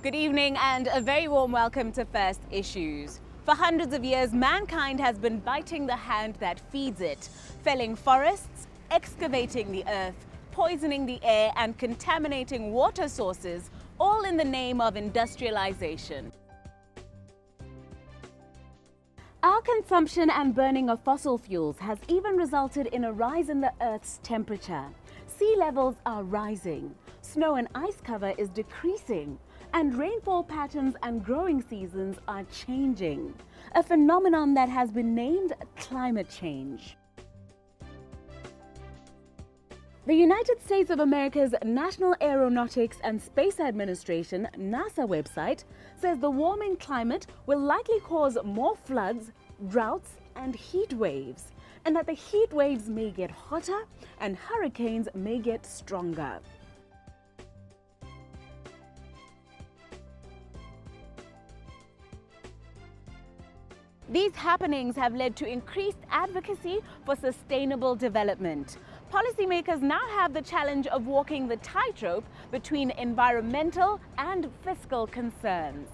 Good evening and a very warm welcome to First Issues. For hundreds of years, mankind has been biting the hand that feeds it, felling forests, excavating the earth, poisoning the air and contaminating water sources, all in the name of industrialization. Our consumption and burning of fossil fuels has even resulted in a rise in the Earth's temperature. Sea levels are rising, snow and ice cover is decreasing, and rainfall patterns and growing seasons are changing, a phenomenon that has been named climate change. The United States of America's National Aeronautics and Space Administration, NASA website, says the warming climate will likely cause more floods, droughts, and heat waves, and that the heat waves may get hotter and hurricanes may get stronger. These happenings have led to increased advocacy for sustainable development. Policymakers now have the challenge of walking the tightrope between environmental and fiscal concerns.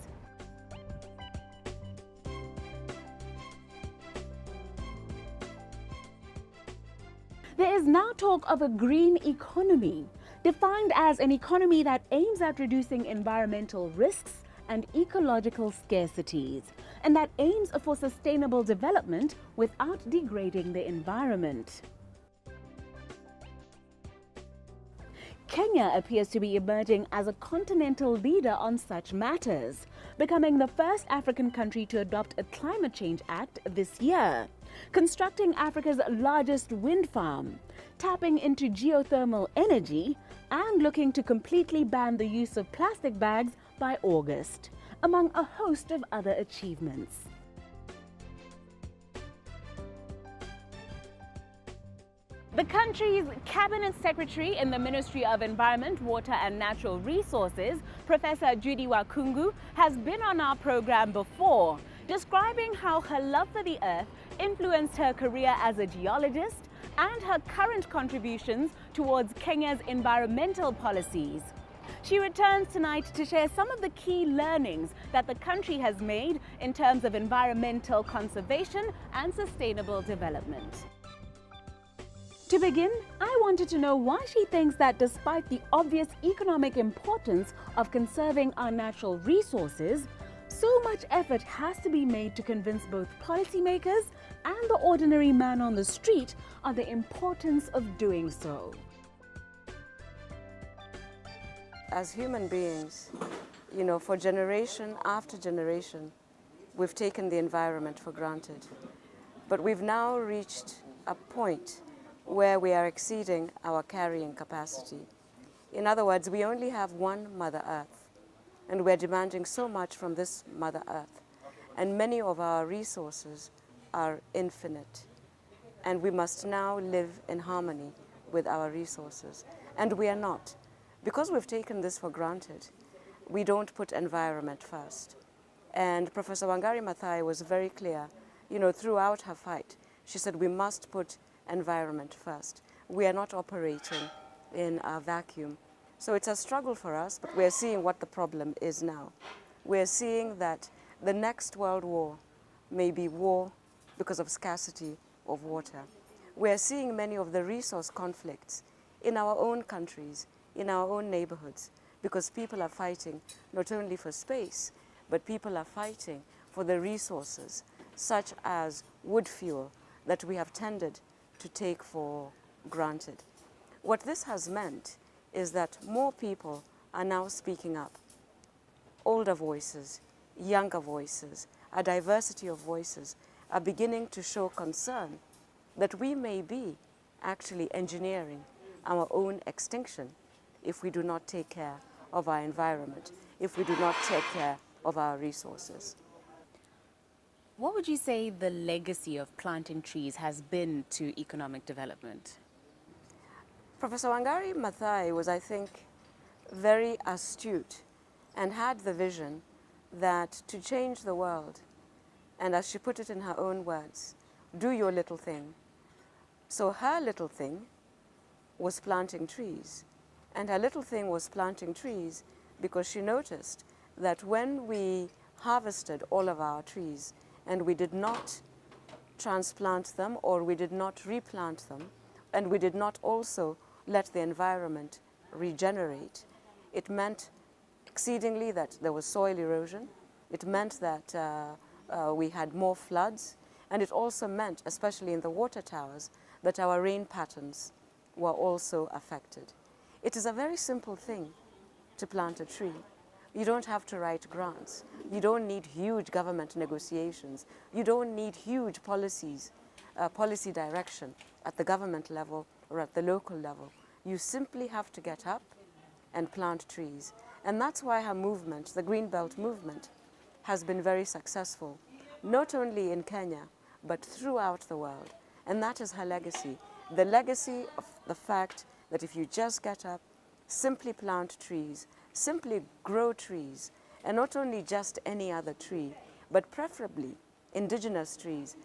There is now talk of a green economy, defined as an economy that aims at reducing environmental risks and ecological scarcities, and that aims for sustainable development without degrading the environment. Kenya appears to be emerging as a continental leader on such matters, becoming the first African country to adopt a climate change act this year, constructing Africa's largest wind farm, tapping into geothermal energy, and looking to completely ban the use of plastic bags by August, among a host of other achievements. The country's Cabinet Secretary in the Ministry of Environment, Water and Natural Resources, Professor Judy Wakungu, has been on our program before, describing how her love for the earth influenced her career as a geologist and her current contributions towards Kenya's environmental policies. She returns tonight to share some of the key learnings that the country has made in terms of environmental conservation and sustainable development. To begin, I wanted to know why she thinks that despite the obvious economic importance of conserving our natural resources, so much effort has to be made to convince both policymakers and the ordinary man on the street of the importance of doing so. As human beings, for generation after generation, we've taken the environment for granted. But we've now reached a point where we are exceeding our carrying capacity. In other words, we only have one Mother Earth, and we're demanding so much from this Mother Earth. And many of our resources are infinite. And we must now live in harmony with our resources. And we are not. Because we've taken this for granted, we don't put environment first. And Professor Wangari Maathai was very clear, throughout her fight. She said we must put environment first. We are not operating in a vacuum. So it's a struggle for us, but we're seeing what the problem is now. We're seeing that the next world war may be war because of scarcity of water. We're seeing many of the resource conflicts in our own countries, in our own neighborhoods, because people are fighting not only for space, but people are fighting for the resources, such as wood fuel, that we have tended to take for granted. What this has meant is that more people are now speaking up. Older voices, younger voices, a diversity of voices are beginning to show concern that we may be actually engineering our own extinction if we do not take care of our environment, if we do not take care of our resources. What would you say the legacy of planting trees has been to economic development? Professor Wangari Maathai was, I think, very astute and had the vision that to change the world, and as she put it in her own words, do your little thing. So her little thing was planting trees. And her little thing was planting trees because she noticed that when we harvested all of our trees and we did not transplant them or we did not replant them, and we did not also let the environment regenerate, it meant exceedingly that there was soil erosion. It meant that we had more floods, and it also meant, especially in the water towers, that our rain patterns were also affected. It is a very simple thing to plant a tree. You don't have to write grants. You don't need huge government negotiations. You don't need huge policies, policy direction at the government level or at the local level. You simply have to get up and plant trees. And that's why her movement, the Green Belt movement, has been very successful, not only in Kenya, but throughout the world. And that is her legacy. The legacy of the fact that if you just get up, simply plant trees, simply grow trees, and not only just any other tree, but preferably indigenous trees,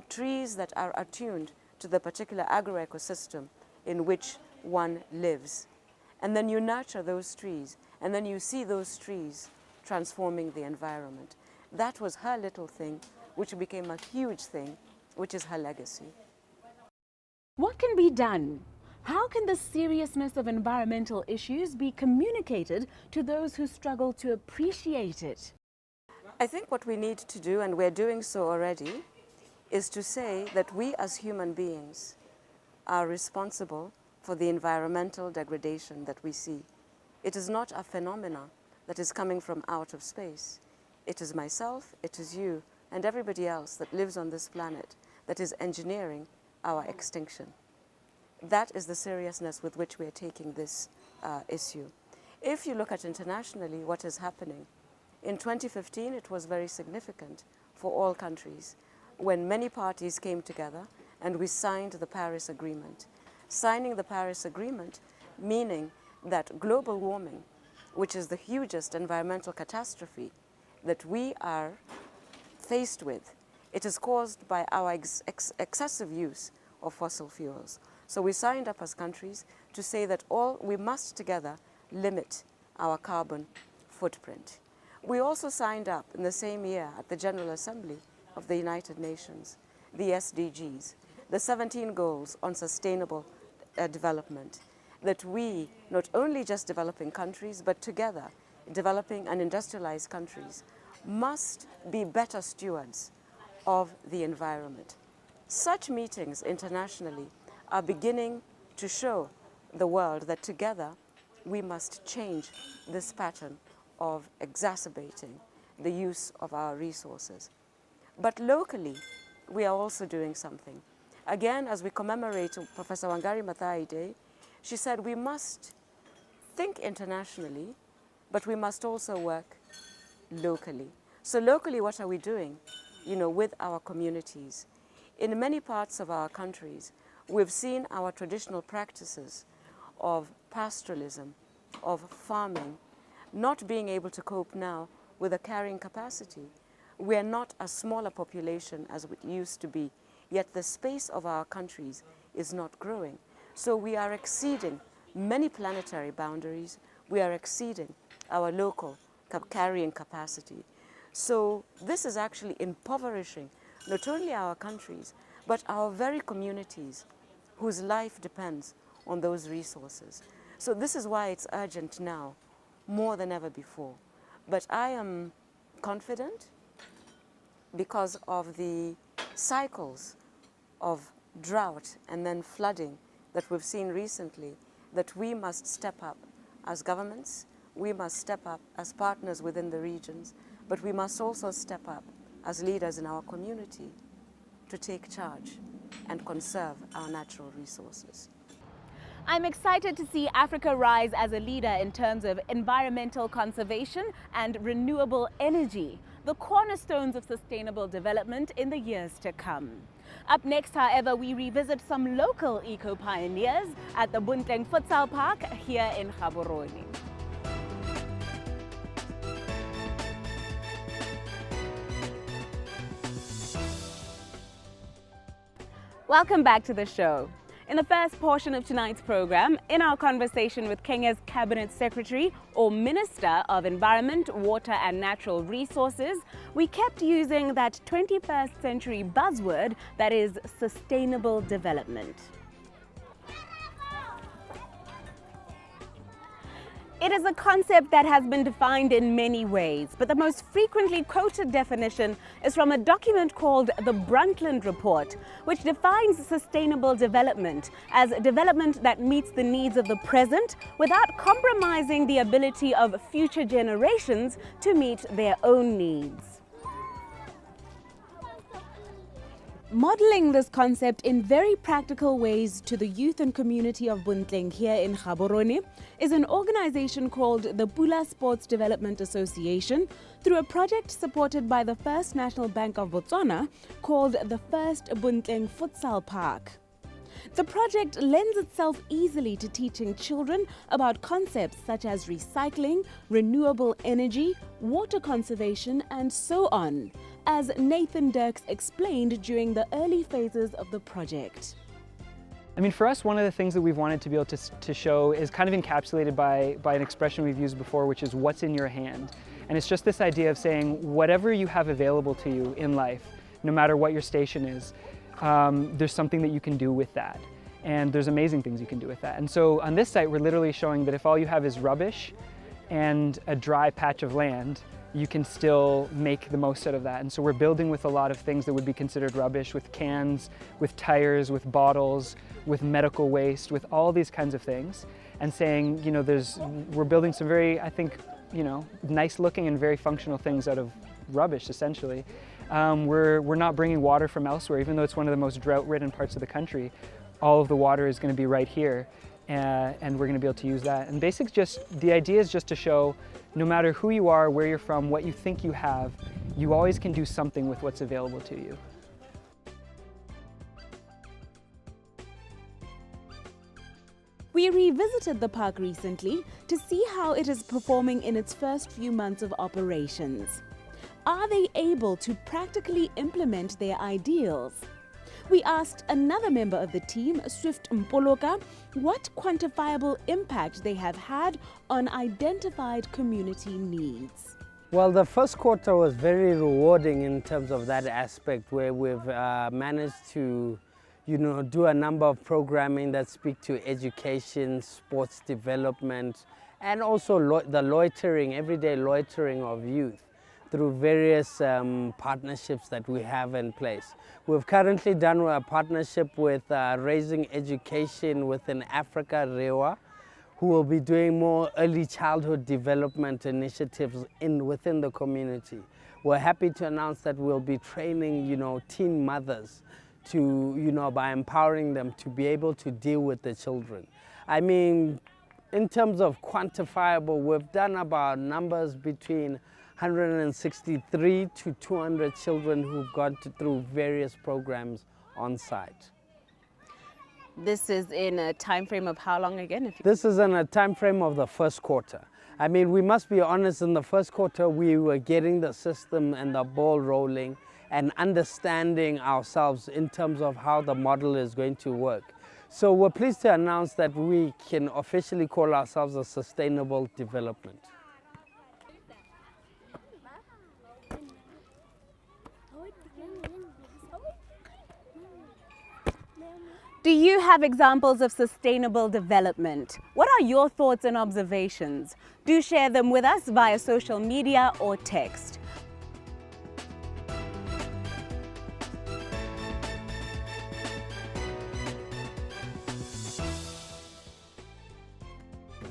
trees that are attuned to the particular agroecosystem in which one lives. And then you nurture those trees, and then you see those trees transforming the environment. That was her little thing, which became a huge thing, which is her legacy. What can be done? How can the seriousness of environmental issues be communicated to those who struggle to appreciate it? I think what we need to do, and we're doing so already, is to say that we as human beings are responsible for the environmental degradation that we see. It is not a phenomenon that is coming from out of space. It is myself, it is you, and everybody else that lives on this planet that is engineering our extinction. That is the seriousness with which we are taking this issue. If you look at internationally what is happening, in 2015 it was very significant for all countries when many parties came together and we signed the Paris Agreement. Signing the Paris Agreement meaning that global warming, which is the hugest environmental catastrophe that we are faced with, it is caused by our excessive use of fossil fuels. So we signed up as countries to say that we must together limit our carbon footprint. We also signed up in the same year at the General Assembly of the United Nations, the SDGs, the 17 goals on sustainable development, that we, not only just developing countries, but together developing and industrialized countries, must be better stewards of the environment. Such meetings internationally are beginning to show the world that together we must change this pattern of exacerbating the use of our resources. But locally, we are also doing something. Again, as we commemorate Professor Wangari Maathai Day, she said we must think internationally, but we must also work locally. So locally, what are we doing, with our communities? In many parts of our countries, we've seen our traditional practices of pastoralism, of farming, not being able to cope now with a carrying capacity. We are not a smaller population as we used to be, yet the space of our countries is not growing. So we are exceeding many planetary boundaries. We are exceeding our local carrying capacity. So this is actually impoverishing not only our countries, but our very communities whose life depends on those resources. So this is why it's urgent now, more than ever before. But I am confident because of the cycles of drought and then flooding that we've seen recently, that we must step up as governments, we must step up as partners within the regions, but we must also step up as leaders in our community to take charge and conserve our natural resources. I'm excited to see Africa rise as a leader in terms of environmental conservation and renewable energy, the cornerstones of sustainable development in the years to come. Up next, however, we revisit some local eco-pioneers at the Bunteng Futsal Park here in Gaborone. Welcome back to the show. In the first portion of tonight's program, in our conversation with Kenya's Cabinet Secretary or Minister of Environment, Water and Natural Resources, we kept using that 21st century buzzword that is sustainable development. It is a concept that has been defined in many ways, but the most frequently quoted definition is from a document called the Brundtland Report, which defines sustainable development as development that meets the needs of the present without compromising the ability of future generations to meet their own needs. Modeling this concept in very practical ways to the youth and community of Buntleng here in Gaborone is an organization called the Pula Sports Development Association through a project supported by the First National Bank of Botswana called the First Buntleng Futsal Park. The project lends itself easily to teaching children about concepts such as recycling, renewable energy, water conservation, and so on, as Nathan Dirks explained during the early phases of the project. I mean, for us, one of the things that we've wanted to be able to show is kind of encapsulated by an expression we've used before, which is what's in your hand. And it's just this idea of saying whatever you have available to you in life, no matter what your station is, there's something that you can do with that. And there's amazing things you can do with that. And so on this site, we're literally showing that if all you have is rubbish and a dry patch of land, you can still make the most out of that. And so we're building with a lot of things that would be considered rubbish, with cans, with tires, with bottles, with medical waste, with all these kinds of things, and saying, you know, we're building some very, I think, you know, nice looking and very functional things out of rubbish, essentially. We're not bringing water from elsewhere, even though it's one of the most drought-ridden parts of the country. All of the water is going to be right here, and we're going to be able to use that. And the idea is just to show, no matter who you are, where you're from, what you think you have, you always can do something with what's available to you. We revisited the park recently to see how it is performing in its first few months of operations. Are they able to practically implement their ideals? We asked another member of the team, Swift Mpoloka, what quantifiable impact they have had on identified community needs. Well, the first quarter was very rewarding in terms of that aspect, where we've managed to, you know, do a number of programming that speak to education, sports development, and also the loitering, everyday loitering of youth through various partnerships that we have in place. We've currently done a partnership with Raising Education within Africa, REWA, who will be doing more early childhood development initiatives within the community. We're happy to announce that we'll be training, you know, teen mothers to, you know, by empowering them to be able to deal with the children. I mean, in terms of quantifiable, we've done about numbers between 163 to 200 children who've gone through various programs on site. This is in a time frame of how long again? This is in a time frame of the first quarter. I mean, we must be honest, in the first quarter we were getting the system and the ball rolling and understanding ourselves in terms of how the model is going to work. So we're pleased to announce that we can officially call ourselves a sustainable development. Do you have examples of sustainable development? What are your thoughts and observations? Do share them with us via social media or text.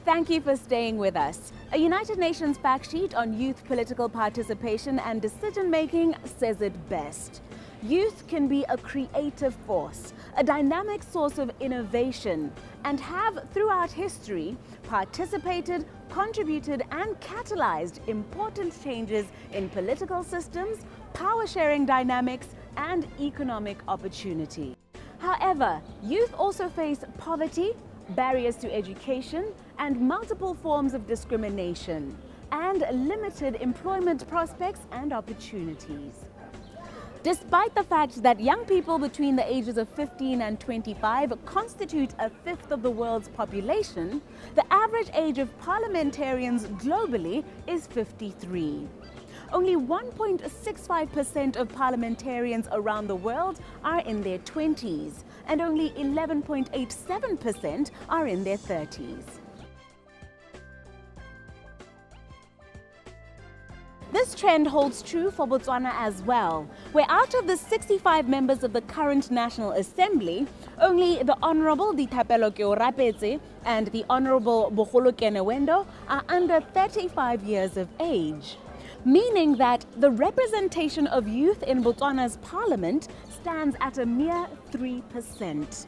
Thank you for staying with us. A United Nations fact sheet on youth political participation and decision-making says it best. Youth can be a creative force, a dynamic source of innovation, and have throughout history participated, contributed, and catalyzed important changes in political systems, power-sharing dynamics, and economic opportunity. However, youth also face poverty, barriers to education, and multiple forms of discrimination, and limited employment prospects and opportunities. Despite the fact that young people between the ages of 15 and 25 constitute a fifth of the world's population, the average age of parliamentarians globally is 53. Only 1.65% of parliamentarians around the world are in their 20s, and only 11.87% are in their 30s. This trend holds true for Botswana as well, where out of the 65 members of the current National Assembly, only the Honourable Dithapelo Keorapetse and the Honourable Bogolo Kenewendo are under 35 years of age, meaning that the representation of youth in Botswana's parliament stands at a mere 3%.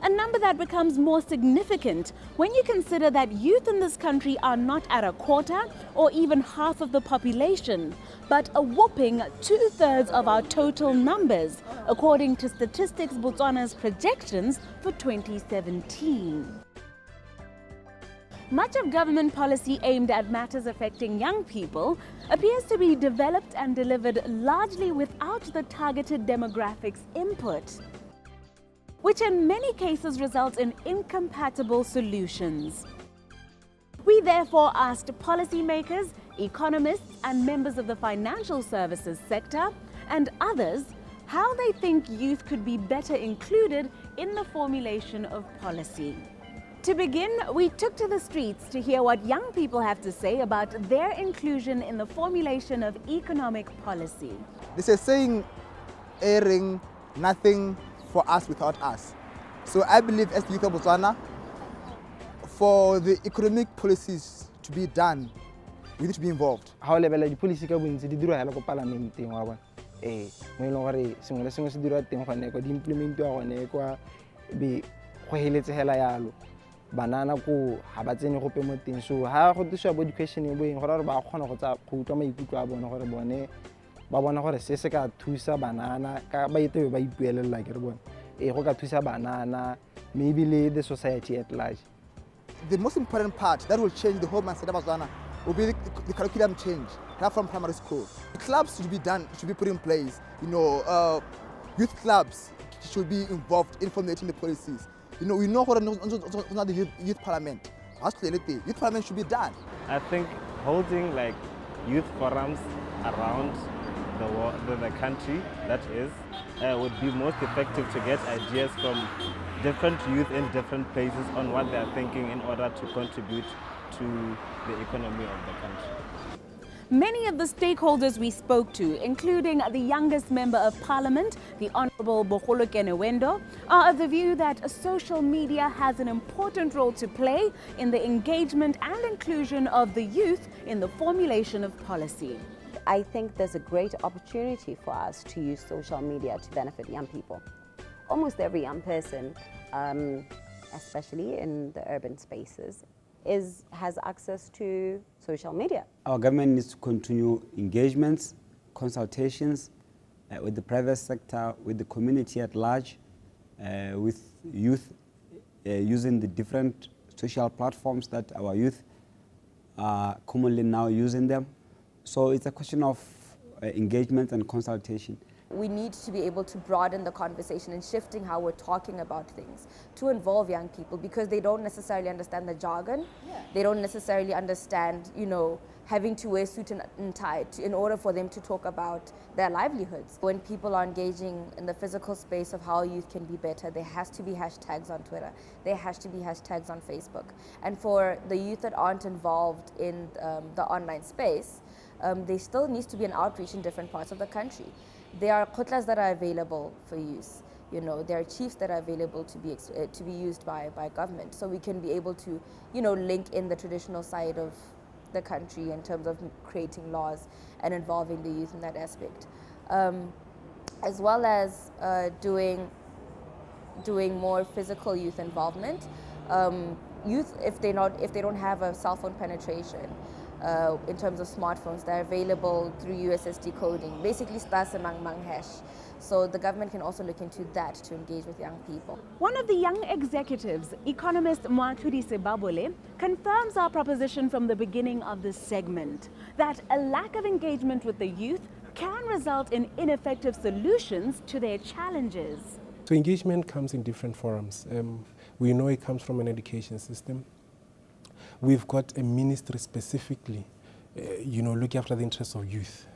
A number that becomes more significant when you consider that youth in this country are not at a quarter or even half of the population, but a whopping 2/3 of our total numbers, according to Statistics Botswana's projections for 2017. Much of government policy aimed at matters affecting young people appears to be developed and delivered largely without the targeted demographics input, which in many cases results in incompatible solutions. We therefore asked policymakers, economists, and members of the financial services sector and others how they think youth could be better included in the formulation of policy. To begin, we took to the streets to hear what young people have to say about their inclusion in the formulation of economic policy. There's a saying, airing, nothing for us without us. So I believe as the youth of Botswana, for the economic policies to be done, we need to be involved. How level the policy ka bontsi di dirwa hela go parlamenteng wa bona. Mo ile gore sengwe le sengwe se dirwa teng gone go di implement wa gone kwa be go heletse hela yalo. Banana ko ha ba tsene go pe mo teng, so ha go tswa bo education bo eng gore ba kgona go tsa go utlwa maikutlo a bona gore bone ba bona gore se ka thusa banana ka ba ite ba ipuelela ke re bona go ka thusa banana, maybe le the society at large. The most important part that will change the whole mindset of Botswana will be the curriculum change, right from primary school. The clubs should be done, should be put in place. Youth clubs should be involved in formulating the policies. We know what the youth parliament. Youth parliament should be done. I think holding like youth forums around the country, that is, would be most effective to get ideas from different youth in different places on what they are thinking in order to contribute to the economy of the country. Many of the stakeholders we spoke to, including the youngest member of parliament, the Honourable Bogolo Kenewendo, are of the view that social media has an important role to play in the engagement and inclusion of the youth in the formulation of policy. I think there's a great opportunity for us to use social media to benefit young people. Almost every young person, especially in the urban spaces, has access to social media. Our government needs to continue engagements, consultations with the private sector, with the community at large, with youth, using the different social platforms that our youth are commonly now using them. So it's a question of engagement and consultation. We need to be able to broaden the conversation and shifting how we're talking about things to involve young people, because they don't necessarily understand the jargon. They don't necessarily understand, having to wear suit and tie in order for them to talk about their livelihoods. When people are engaging in the physical space of how youth can be better, there has to be hashtags on Twitter. There has to be hashtags on Facebook. And for the youth that aren't involved in the online space, there still needs to be an outreach in different parts of the country. There are khotlas that are available for use. There are chiefs that are available to be used by government. So we can be able to, link in the traditional side of the country in terms of creating laws and involving the youth in that aspect, as well as doing more physical youth involvement. Youth, if they don't have a cell phone penetration, in terms of smartphones. They're available through USSD coding, basically Stase Mang Mang hash. So the government can also look into that to engage with young people. One of the young executives, economist Moatlhodi Sebabole, confirms our proposition from the beginning of this segment, that a lack of engagement with the youth can result in ineffective solutions to their challenges. So engagement comes in different forums. We know it comes from an education system. We've got a ministry specifically, looking after the interests of youth,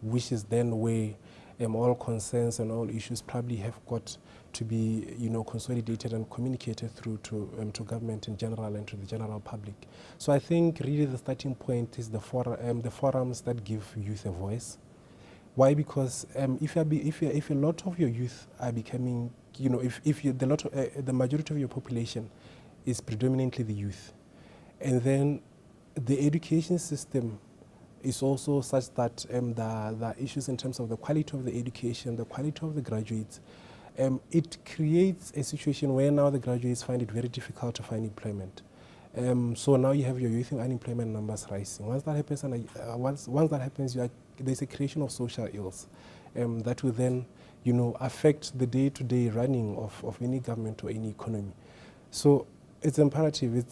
which is then where all concerns and all issues probably have got to be, consolidated and communicated through to government in general and to the general public. So I think really the starting point is the forums that give youth a voice. Why? Because if a lot of your youth are becoming, the majority of your population is predominantly the youth, and then the education system is also such that the issues in terms of the quality of the education, the quality of the graduates, it creates a situation where now the graduates find it very difficult to find employment. So now you have your youth unemployment numbers rising. Once that happens, once that happens, there's a creation of social ills that will then, affect the day-to-day running of any government or any economy. So it's imperative.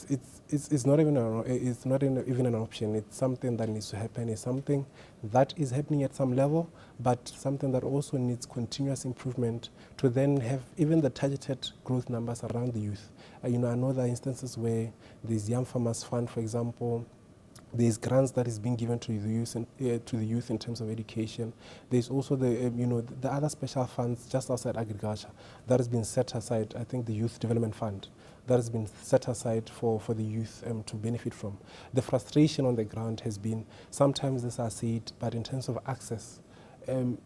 It's not even an option. It's something that needs to happen. It's something that is happening at some level, but something that also needs continuous improvement to then have even the targeted growth numbers around the youth. I know there are instances where there's Young Farmers Fund, for example. There's grants that is being given to the youth in terms of education. There's also the other special funds just outside agriculture that has been set aside. I think the Youth Development Fund that has been set aside for the youth to benefit from. The frustration on the ground has been sometimes this are said, but in terms of access,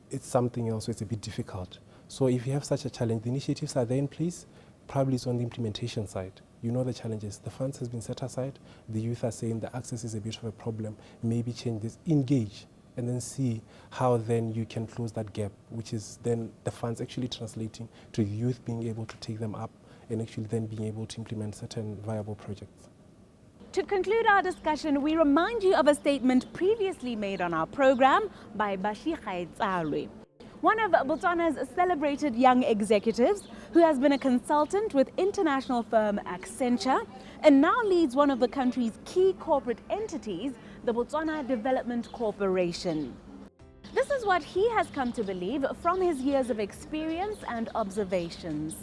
it's something else. So it's a bit difficult. So if you have such a challenge, the initiatives are there in place. Probably it's on the implementation side. You know the challenges. The funds has been set aside. The youth are saying the access is a bit of a problem. Maybe change this, engage, and then see how then you can close that gap, which is then the funds actually translating to the youth being able to take them up and actually then being able to implement certain viable projects. To conclude our discussion, we remind you of a statement previously made on our program by Bashi Khaitsarwe, one of Botswana's celebrated young executives who has been a consultant with international firm Accenture and now leads one of the country's key corporate entities, the Botswana Development Corporation. This is what he has come to believe from his years of experience and observations.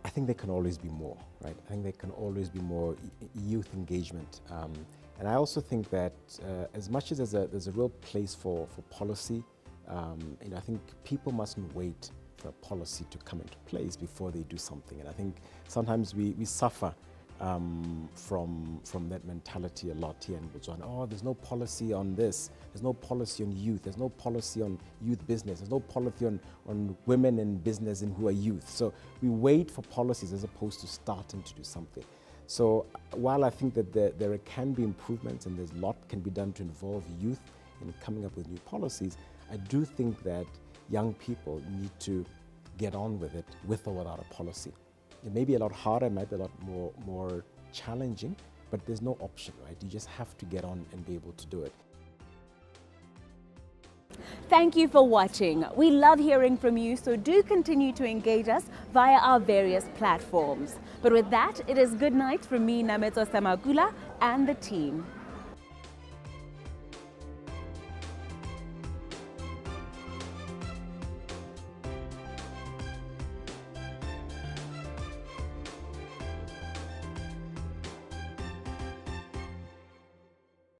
I think there can always be more, right? I think there can always be more youth engagement. And I also think that as much as there's a real place for policy, I think people mustn't wait for a policy to come into place before they do something. And I think sometimes we suffer from that mentality a lot here in Botswana. Oh, there's no policy on this. There's no policy on youth. There's no policy on youth business. There's no policy on women in business and who are youth. So we wait for policies as opposed to starting to do something. So while I think that there can be improvements and there's a lot can be done to involve youth in coming up with new policies, I do think that young people need to get on with it with or without a policy. It may be a lot harder, it might be a lot more challenging, but there's no option, right? You just have to get on and be able to do it. Thank you for watching. We love hearing from you, so do continue to engage us via our various platforms. But with that, it is good night from me, Nametso Samakula, and the team.